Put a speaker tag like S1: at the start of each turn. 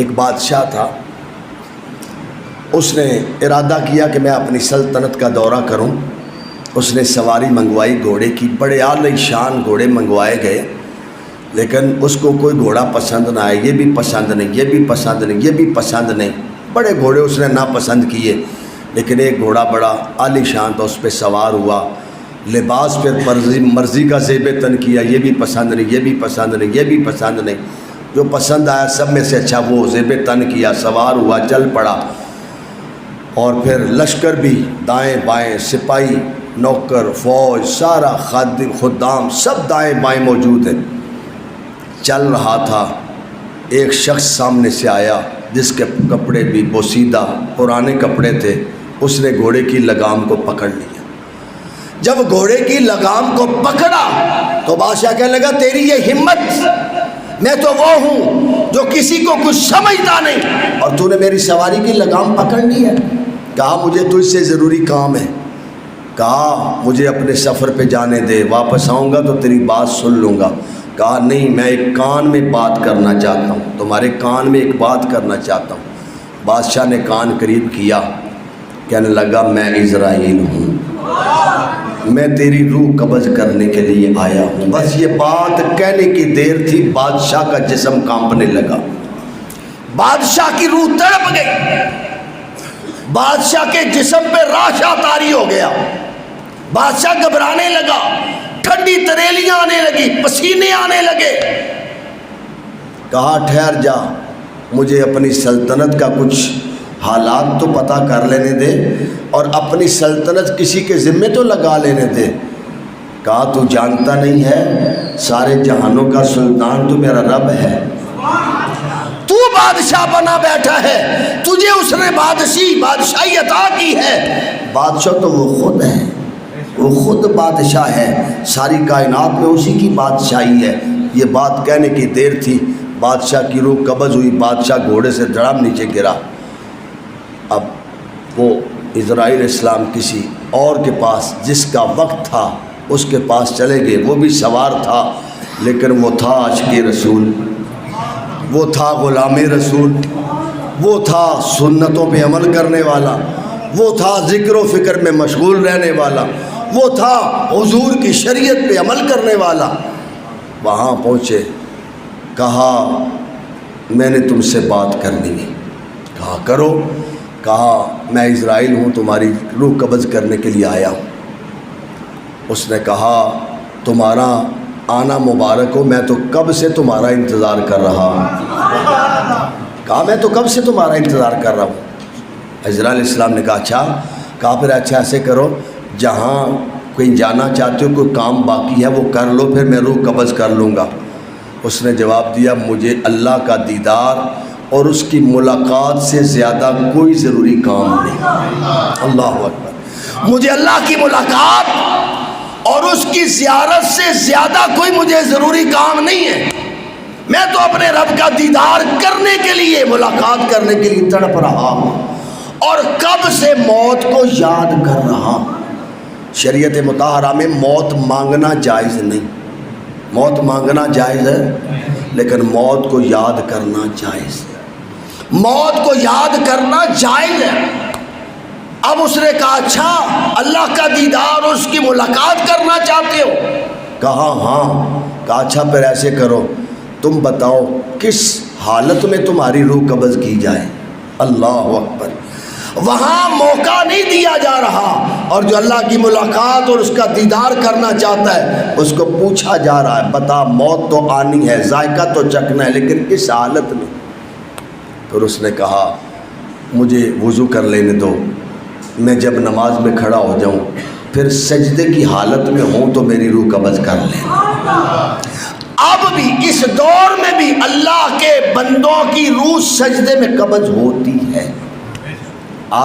S1: ایک بادشاہ تھا، اس نے ارادہ کیا کہ میں اپنی سلطنت کا دورہ کروں۔ اس نے سواری منگوائی گھوڑے کی، بڑے اعلی شان گھوڑے منگوائے گئے، لیکن اس کو کوئی گھوڑا پسند نہ آئے، یہ بھی پسند نہیں، یہ بھی پسند نہیں، یہ بھی پسند نہیں، بڑے گھوڑے اس نے ناپسند کیے، لیکن ایک گھوڑا بڑا عالی شان تھا، اس پہ سوار ہوا۔ لباس پہ مرضی کا زیب تن کیا، یہ بھی پسند نہیں، یہ بھی پسند نہیں، یہ بھی پسند نہیں، جو پسند آیا سب میں سے اچھا وہ زیب تن کیا، سوار ہوا، چل پڑا۔ اور پھر لشکر بھی دائیں بائیں، سپاہی، نوکر، فوج، سارا خادم خدام سب دائیں بائیں موجود ہیں۔ چل رہا تھا، ایک شخص سامنے سے آیا جس کے کپڑے بھی بوسیدہ پرانے کپڑے تھے، اس نے گھوڑے کی لگام کو پکڑ لیا۔ جب گھوڑے کی لگام کو پکڑا تو بادشاہ کہنے لگا تیری یہ ہمت، میں تو وہ ہوں جو کسی کو کچھ سمجھتا نہیں، اور تو نے میری سواری کی لگام پکڑ لی ہے۔ کہا مجھے تجھ سے ضروری کام ہے، کہا مجھے اپنے سفر پہ جانے دے، واپس آؤں گا تو تیری بات سن لوں گا۔ کہا نہیں، میں ایک کان میں بات کرنا چاہتا ہوں، تمہارے کان میں ایک بات کرنا چاہتا ہوں۔ بادشاہ نے کان قریب کیا، کہنے لگا میں عزرائیل ہوں، میں تیری روح قبض کرنے کے لیے آیا ہوں۔ بس یہ بات کہنے کی دیر تھی، بادشاہ کا جسم کانپنے لگا، بادشاہ کی روح تڑپ گئی، بادشاہ کے جسم پہ راشا طاری ہو گیا، بادشاہ گھبرانے لگا، ٹھنڈی تریلیاں آنے لگی، پسینے آنے لگے۔ کہا ٹھہر جا، مجھے اپنی سلطنت کا کچھ حالات تو پتہ کر لینے دے، اور اپنی سلطنت کسی کے ذمے تو لگا لینے دے۔ کہا تو جانتا نہیں ہے سارے جہانوں کا سلطان تو میرا رب ہے، تو بادشاہ بنا بیٹھا ہے، تجھے اس نے بادشاہی عطا کی ہے۔ بادشاہ تو وہ خود ہے، وہ خود بادشاہ ہے، ساری کائنات میں اسی کی بادشاہی ہے۔ یہ بات کہنے کی دیر تھی، بادشاہ کی روح قبض ہوئی، بادشاہ گھوڑے سے دھڑام نیچے گرا۔ اب وہ عزرائیل السلام کسی اور کے پاس جس کا وقت تھا اس کے پاس چلے گئے، وہ بھی سوار تھا، لیکن وہ تھا عاشق رسول، وہ تھا غلام رسول، وہ تھا سنتوں پہ عمل کرنے والا، وہ تھا ذکر و فکر میں مشغول رہنے والا، وہ تھا حضور کی شریعت پہ عمل کرنے والا۔ وہاں پہنچے، کہا میں نے تم سے بات کرنی ہے۔ کہا کرو۔ کہا میں عزرائیل ہوں، تمہاری روح قبض کرنے کے لیے آیا ہوں۔ اس نے کہا تمہارا آنا مبارک ہو، میں تو کب سے تمہارا انتظار کر رہا ہوں۔ کہا میں تو کب سے تمہارا انتظار کر رہا ہوں۔ عزرائیل السلام نے کہا اچھا۔ کہا پھر اچھا ایسے کرو، جہاں کہیں جانا چاہتے ہو، کوئی کام باقی ہے وہ کر لو، پھر میں روح قبض کر لوں گا۔ اس نے جواب دیا مجھے اللہ کا دیدار اور اس کی ملاقات سے زیادہ کوئی ضروری کام نہیں۔ اللہ اکبر، مجھے اللہ کی ملاقات اور اس کی زیارت سے زیادہ کوئی مجھے ضروری کام نہیں ہے، میں تو اپنے رب کا دیدار کرنے کے لیے، ملاقات کرنے کے لیے تڑپ رہا ہوں، اور کب سے موت کو یاد کر رہا ہوں۔ شریعت مطہرہ میں موت مانگنا جائز نہیں، موت مانگنا جائز ہے لیکن موت کو یاد کرنا جائز ہے، موت کو یاد کرنا جائز ہے۔ اب اس نے کہا اچھا اللہ کا دیدار اور اس کی ملاقات کرنا چاہتے ہو؟ کہا ہاں۔ کہا اچھا پھر ایسے کرو، تم بتاؤ کس حالت میں تمہاری روح قبض کی جائے۔ اللہ اکبر، وہاں موقع نہیں دیا جا رہا، اور جو اللہ کی ملاقات اور اس کا دیدار کرنا چاہتا ہے اس کو پوچھا جا رہا ہے بتا موت تو آنی ہے، ذائقہ تو چکھنا ہے، لیکن کس حالت میں؟ پھر اس نے کہا مجھے وضو کر لینے دو، میں جب نماز میں کھڑا ہو جاؤں پھر سجدے کی حالت میں ہوں تو میری روح قبض کر لینا۔ اب بھی اس دور میں بھی اللہ کے بندوں کی روح سجدے میں قبض ہوتی